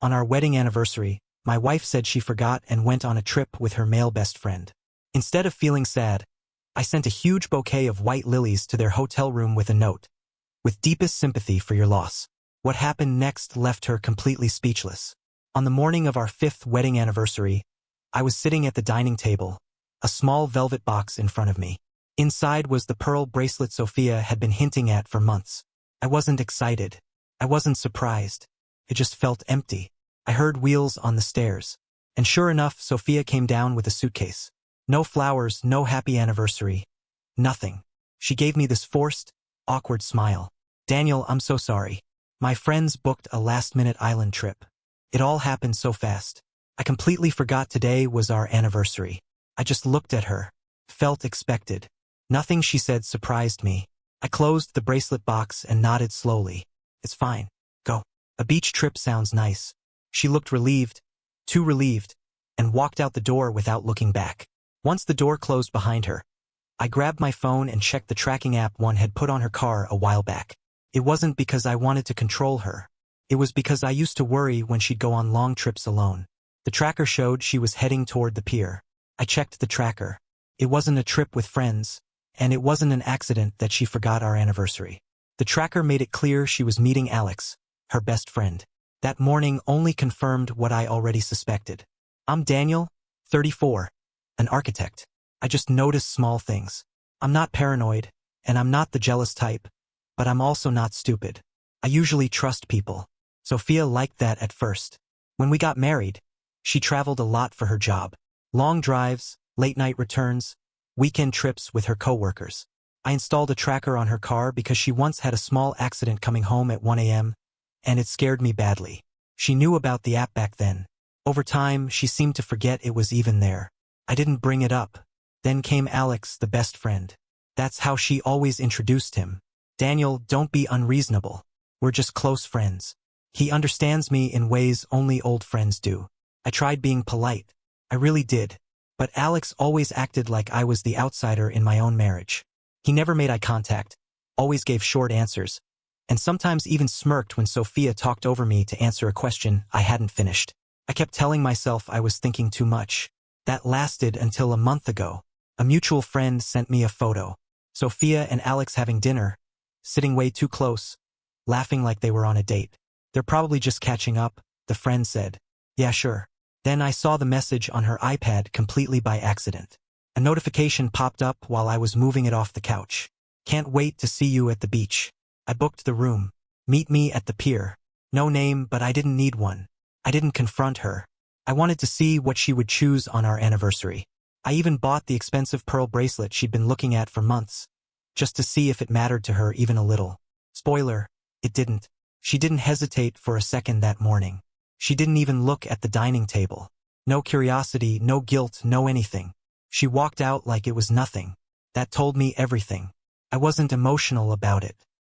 On our wedding anniversary, my wife said she forgot and went on a trip with her male best friend. Instead of feeling sad, I sent a huge bouquet of white lilies to their hotel room with a note. With deepest sympathy for your loss. What happened next left her completely speechless. On the morning of our 5th wedding anniversary, I was sitting at the dining table, a small velvet box in front of me. Inside was the pearl bracelet Sophia had been hinting at for months. I wasn't excited. I wasn't surprised. It just felt empty. I heard wheels on the stairs. And sure enough, Sophia came down with a suitcase. No flowers, no happy anniversary. Nothing. She gave me this forced, awkward smile. Daniel, I'm so sorry. My friends booked a last-minute island trip. It all happened so fast. I completely forgot today was our anniversary. I just looked at her. Felt expected. Nothing she said surprised me. I closed the bracelet box and nodded slowly. It's fine. Go. A beach trip sounds nice. She looked relieved, too relieved, and walked out the door without looking back. Once the door closed behind her, I grabbed my phone and checked the tracking app one had put on her car a while back. It wasn't because I wanted to control her. It was because I used to worry when she'd go on long trips alone. The tracker showed she was heading toward the pier. I checked the tracker. It wasn't a trip with friends, and it wasn't an accident that she forgot our anniversary. The tracker made it clear she was meeting Alex, her best friend. That morning only confirmed what I already suspected. I'm Daniel, 34, an architect. I just notice small things. I'm not paranoid, and I'm not the jealous type, but I'm also not stupid. I usually trust people. Sophia liked that at first. When we got married, she traveled a lot for her job. Long drives, late-night returns, weekend trips with her coworkers. I installed a tracker on her car because she once had a small accident coming home at 1 a.m., and it scared me badly. She knew about the app back then. Over time, she seemed to forget it was even there. I didn't bring it up. Then came Alex, the best friend. That's how she always introduced him. Daniel, don't be unreasonable. We're just close friends. He understands me in ways only old friends do. I tried being polite. I really did. But Alex always acted like I was the outsider in my own marriage. He never made eye contact, always gave short answers, and sometimes even smirked when Sophia talked over me to answer a question I hadn't finished. I kept telling myself I was thinking too much. That lasted until a month ago. A mutual friend sent me a photo. Sophia and Alex having dinner, sitting way too close, laughing like they were on a date. They're probably just catching up, the friend said. Yeah, sure. Then I saw the message on her iPad completely by accident. A notification popped up while I was moving it off the couch. Can't wait to see you at the beach. I booked the room. Meet me at the pier. No name, but I didn't need one. I didn't confront her. I wanted to see what she would choose on our anniversary. I even bought the expensive pearl bracelet she'd been looking at for months, just to see if it mattered to her even a little. Spoiler, it didn't. She didn't hesitate for a second that morning. She didn't even look at the dining table. No curiosity, no guilt, no anything. She walked out like it was nothing. That told me everything. I wasn't emotional about it.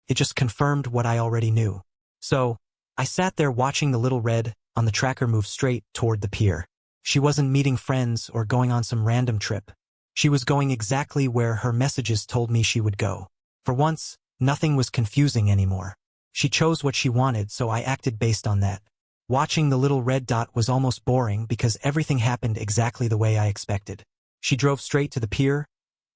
It just confirmed what I already knew. So, I sat there watching the little red on the tracker move straight toward the pier. She wasn't meeting friends or going on some random trip. She was going exactly where her messages told me she would go. For once, nothing was confusing anymore. She chose what she wanted, so I acted based on that. Watching the little red dot was almost boring because everything happened exactly the way I expected. She drove straight to the pier,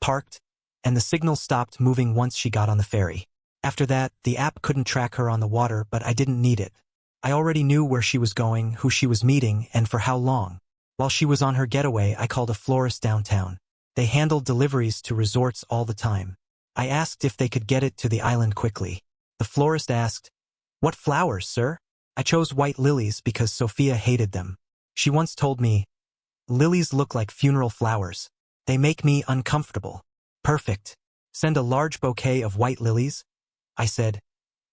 parked, and the signal stopped moving once she got on the ferry. After that, the app couldn't track her on the water, but I didn't need it. I already knew where she was going, who she was meeting, and for how long. While she was on her getaway, I called a florist downtown. They handled deliveries to resorts all the time. I asked if they could get it to the island quickly. The florist asked, "What flowers, sir?" I chose white lilies because Sophia hated them. She once told me, "Lilies look like funeral flowers. They make me uncomfortable." Perfect. Send a large bouquet of white lilies, I said,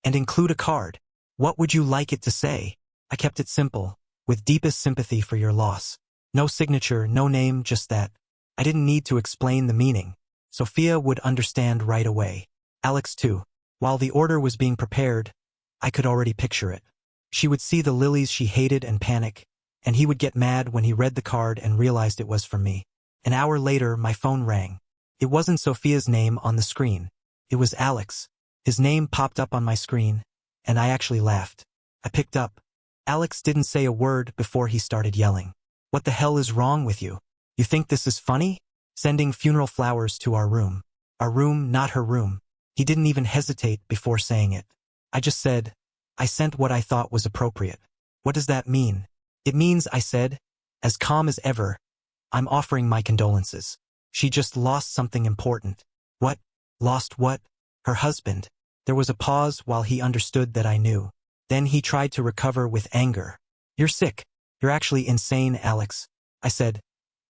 and include a card. What would you like it to say? I kept it simple, with deepest sympathy for your loss. No signature, no name, just that. I didn't need to explain the meaning. Sophia would understand right away. Alex too. While the order was being prepared, I could already picture it. She would see the lilies she hated and panic, and he would get mad when he read the card and realized it was from me. An hour later, my phone rang. It wasn't Sophia's name on the screen. It was Alex. His name popped up on my screen, and I actually laughed. I picked up. Alex didn't say a word before he started yelling. What the hell is wrong with you? You think this is funny? Sending funeral flowers to our room. Our room, not her room. He didn't even hesitate before saying it. I just said, I sent what I thought was appropriate. What does that mean? It means, I said, as calm as ever, I'm offering my condolences. She just lost something important. What? Lost what? Her husband. There was a pause while he understood that I knew. Then he tried to recover with anger. You're sick. You're actually insane, Alex. I said,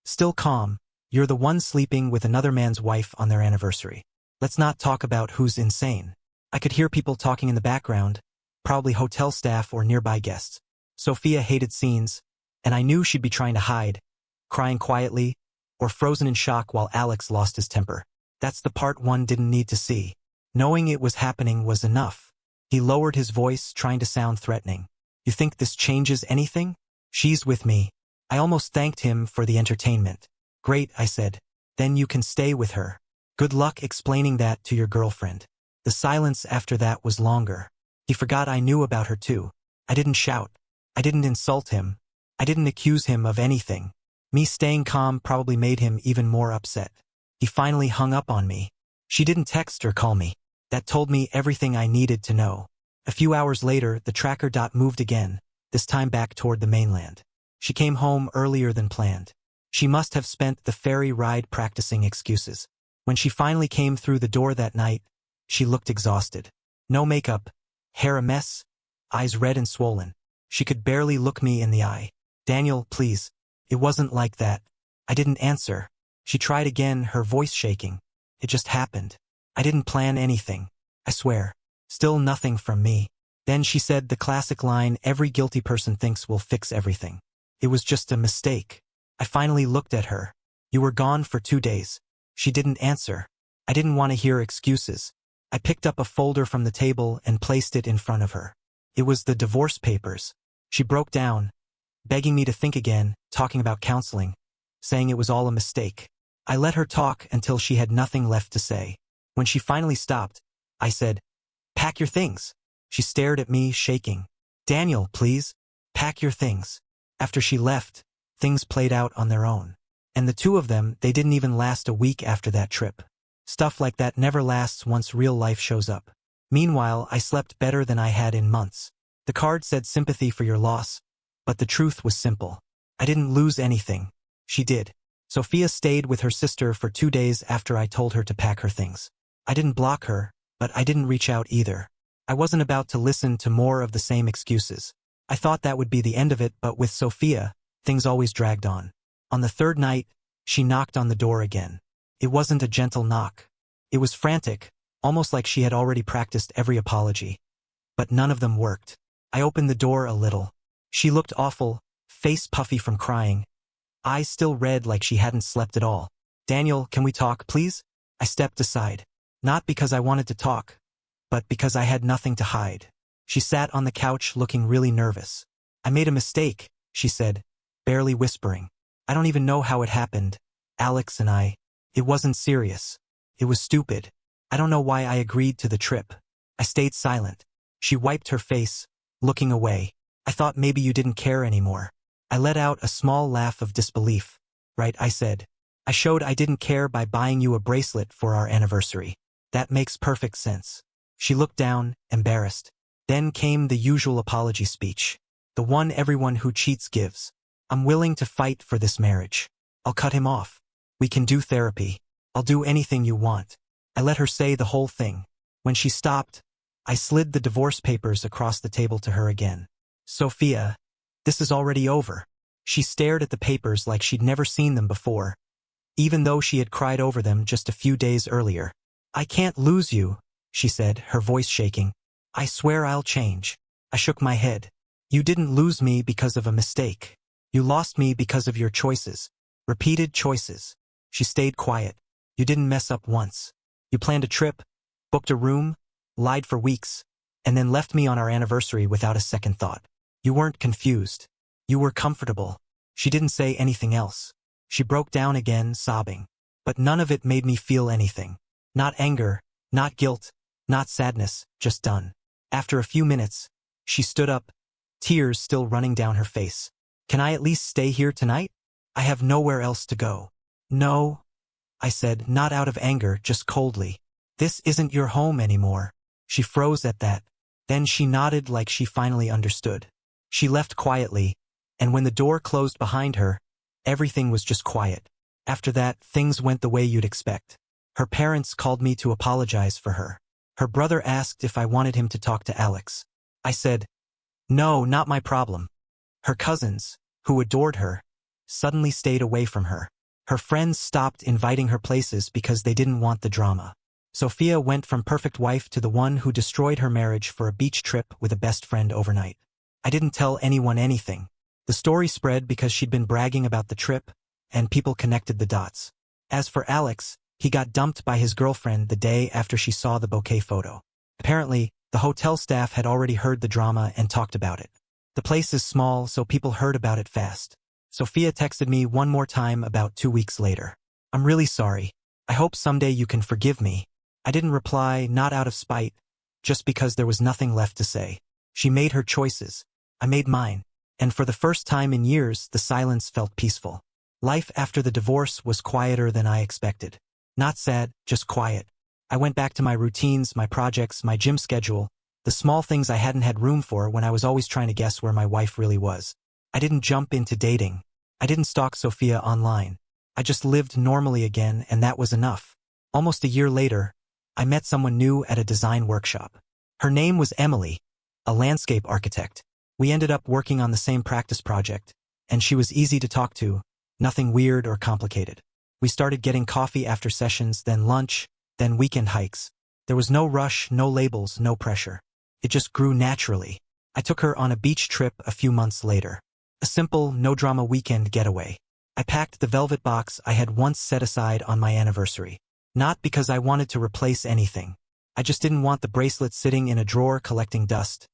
still calm. You're the one sleeping with another man's wife on their anniversary. Let's not talk about who's insane. I could hear people talking in the background, probably hotel staff or nearby guests. Sophia hated scenes, and I knew she'd be trying to hide, crying quietly, or frozen in shock while Alex lost his temper. That's the part one didn't need to see. Knowing it was happening was enough. He lowered his voice, trying to sound threatening. You think this changes anything? She's with me. I almost thanked him for the entertainment. Great, I said. Then you can stay with her. Good luck explaining that to your girlfriend. The silence after that was longer. He forgot I knew about her too. I didn't shout. I didn't insult him. I didn't accuse him of anything. Me staying calm probably made him even more upset. He finally hung up on me. She didn't text or call me. That told me everything I needed to know. A few hours later, the tracker dot moved again, this time back toward the mainland. She came home earlier than planned. She must have spent the ferry ride practicing excuses. When she finally came through the door that night, she looked exhausted. No makeup, hair a mess, eyes red and swollen. She could barely look me in the eye. Daniel, please. It wasn't like that. I didn't answer. She tried again, her voice shaking. It just happened. I didn't plan anything. I swear. Still nothing from me. Then she said the classic line every guilty person thinks will fix everything. It was just a mistake. I finally looked at her. You were gone for 2 days. She didn't answer. I didn't want to hear excuses. I picked up a folder from the table and placed it in front of her. It was the divorce papers. She broke down, begging me to think again, talking about counseling, saying it was all a mistake. I let her talk until she had nothing left to say. When she finally stopped, I said, pack your things. She stared at me, shaking. Daniel, please, pack your things. After she left, things played out on their own. And the two of them, they didn't even last a week after that trip. Stuff like that never lasts once real life shows up. Meanwhile, I slept better than I had in months. The card said sympathy for your loss, but the truth was simple. I didn't lose anything. She did. Sophia stayed with her sister for 2 days after I told her to pack her things. I didn't block her, but I didn't reach out either. I wasn't about to listen to more of the same excuses. I thought that would be the end of it, but with Sophia, things always dragged on. On the third night, she knocked on the door again. It wasn't a gentle knock. It was frantic, almost like she had already practiced every apology. But none of them worked. I opened the door a little. She looked awful, face puffy from crying, eyes still red like she hadn't slept at all. Daniel, can we talk, please? I stepped aside. Not because I wanted to talk, but because I had nothing to hide. She sat on the couch looking really nervous. I made a mistake, she said, barely whispering. I don't even know how it happened. Alex and I. It wasn't serious. It was stupid. I don't know why I agreed to the trip. I stayed silent. She wiped her face, looking away. I thought maybe you didn't care anymore. I let out a small laugh of disbelief. Right, I said. I showed I didn't care by buying you a bracelet for our anniversary. That makes perfect sense. She looked down, embarrassed. Then came the usual apology speech. The one everyone who cheats gives. I'm willing to fight for this marriage. I'll cut him off. We can do therapy. I'll do anything you want. I let her say the whole thing. When she stopped, I slid the divorce papers across the table to her again. Sophia, this is already over. She stared at the papers like she'd never seen them before, even though she had cried over them just a few days earlier. I can't lose you, she said, her voice shaking. I swear I'll change. I shook my head. You didn't lose me because of a mistake. You lost me because of your choices. Repeated choices. She stayed quiet. You didn't mess up once. You planned a trip, booked a room, lied for weeks, and then left me on our anniversary without a second thought. You weren't confused. You were comfortable. She didn't say anything else. She broke down again, sobbing. But none of it made me feel anything. Not anger, not guilt, not sadness, just done. After a few minutes, she stood up, tears still running down her face. "Can I at least stay here tonight? I have nowhere else to go." "No," I said, not out of anger, just coldly. "This isn't your home anymore." She froze at that. Then she nodded like she finally understood. She left quietly, and when the door closed behind her, everything was just quiet. After that, things went the way you'd expect. Her parents called me to apologize for her. Her brother asked if I wanted him to talk to Alex. I said, "No, not my problem." Her cousins, who adored her, suddenly stayed away from her. Her friends stopped inviting her places because they didn't want the drama. Sophia went from perfect wife to the one who destroyed her marriage for a beach trip with a best friend overnight. I didn't tell anyone anything. The story spread because she'd been bragging about the trip, and people connected the dots. As for Alex, he got dumped by his girlfriend the day after she saw the Bouquet photo. Apparently, the hotel staff had already heard the drama and talked about it. The place is small, so people heard about it fast. Sophia texted me one more time about 2 weeks later. "I'm really sorry. I hope someday you can forgive me." I didn't reply, not out of spite, just because there was nothing left to say. She made her choices. I made mine. And for the first time in years, the silence felt peaceful. Life after the divorce was quieter than I expected. Not sad, just quiet. I went back to my routines, my projects, my gym schedule, the small things I hadn't had room for when I was always trying to guess where my wife really was. I didn't jump into dating. I didn't stalk Sophia online. I just lived normally again, and that was enough. Almost a year later, I met someone new at a design workshop. Her name was Emily, a landscape architect. We ended up working on the same practice project, and she was easy to talk to, nothing weird or complicated. We started getting coffee after sessions, then lunch, then weekend hikes. There was no rush, no labels, no pressure. It just grew naturally. I took her on a beach trip a few months later. A simple, no-drama weekend getaway. I packed the velvet box I had once set aside on my anniversary. Not because I wanted to replace anything. I just didn't want the bracelet sitting in a drawer collecting dust,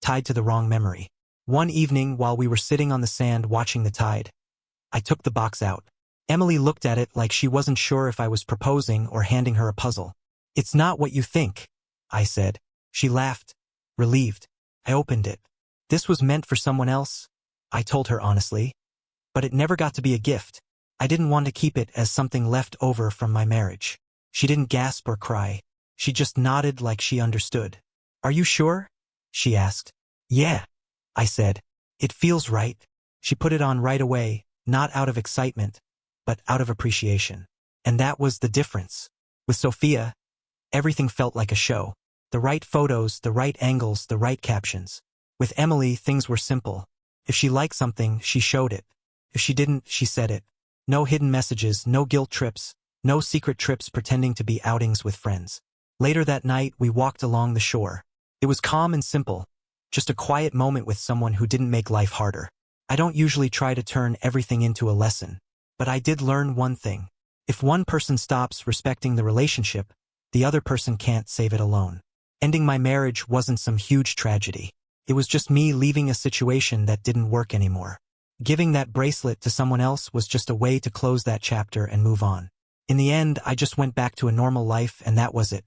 tied to the wrong memory. One evening, while we were sitting on the sand watching the tide, I took the box out. Emily looked at it like she wasn't sure if I was proposing or handing her a puzzle. "It's not what you think," I said. She laughed, relieved. I opened it. "This was meant for someone else," I told her honestly. But it never got to be a gift. I didn't want to keep it as something left over from my marriage. She didn't gasp or cry. She just nodded like she understood. "Are you sure?" she asked. "Yeah," I said. "It feels right." She put it on right away, not out of excitement, but out of appreciation. And that was the difference. With Sophia, everything felt like a show. The right photos, the right angles, the right captions. With Emily, things were simple. If she liked something, she showed it. If she didn't, she said it. No hidden messages, no guilt trips, no secret trips pretending to be outings with friends. Later that night, we walked along the shore. It was calm and simple, just a quiet moment with someone who didn't make life harder. I don't usually try to turn everything into a lesson, but I did learn one thing. If one person stops respecting the relationship, the other person can't save it alone. Ending my marriage wasn't some huge tragedy. It was just me leaving a situation that didn't work anymore. Giving that bracelet to someone else was just a way to close that chapter and move on. In the end, I just went back to a normal life, and that was it.